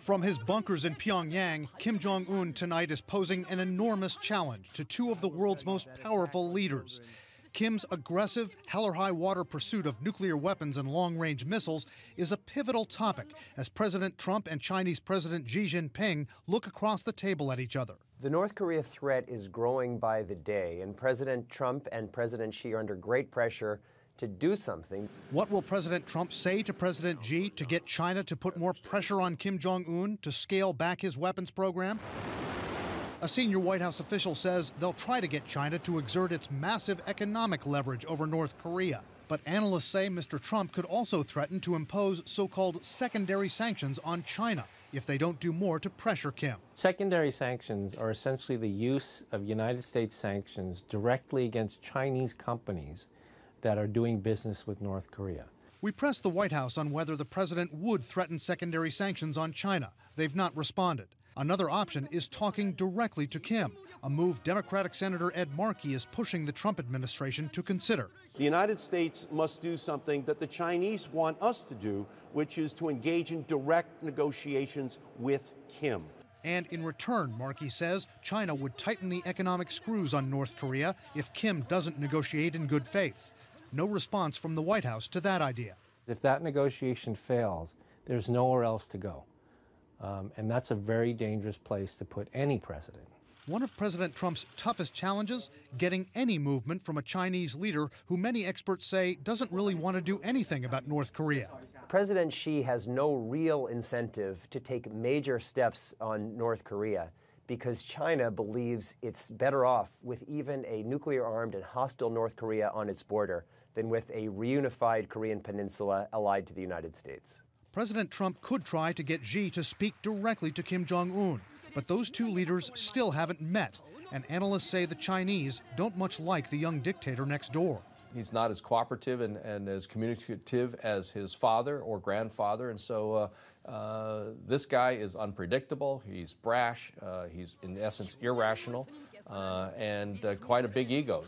From his bunkers in Pyongyang, Kim Jong-un tonight is posing an enormous challenge to two of the world's most powerful leaders. Kim's aggressive, hell-or-high-water pursuit of nuclear weapons and long-range missiles is a pivotal topic as President Trump and Chinese President Xi Jinping look across the table at each other. The North Korea threat is growing by the day, and President Trump and President Xi are under great pressure to do something. What will President Trump say to President Xi to get China to put more pressure on Kim Jong-un to scale back his weapons program? A senior White House official says they'll try to get China to exert its massive economic leverage over North Korea. But analysts say Mr. Trump could also threaten to impose so-called secondary sanctions on China if they don't do more to pressure Kim. Secondary sanctions are essentially the use of United States sanctions directly against Chinese companies that are doing business with North Korea. We pressed the White House on whether the president would threaten secondary sanctions on China. They've not responded. Another option is talking directly to Kim, a move Democratic Senator Ed Markey is pushing the Trump administration to consider. The United States must do something that the Chinese want us to do, which is to engage in direct negotiations with Kim. And in return, Markey says, China would tighten the economic screws on North Korea if Kim doesn't negotiate in good faith. No response from the White House to that idea. If that negotiation fails, there's nowhere else to go. And that's a very dangerous place to put any president. One of President Trump's toughest challenges, getting any movement from a Chinese leader who many experts say doesn't really want to do anything about North Korea. President Xi has no real incentive to take major steps on North Korea because China believes it's better off with even a nuclear-armed and hostile North Korea on its border than with a reunified Korean peninsula allied to the United States. President Trump could try to get Xi to speak directly to Kim Jong-un, but those two leaders still haven't met, and analysts say the Chinese don't much like the young dictator next door. He's not as cooperative and as communicative as his father or grandfather, and so this guy is unpredictable, he's brash, he's in essence irrational, and quite a big ego.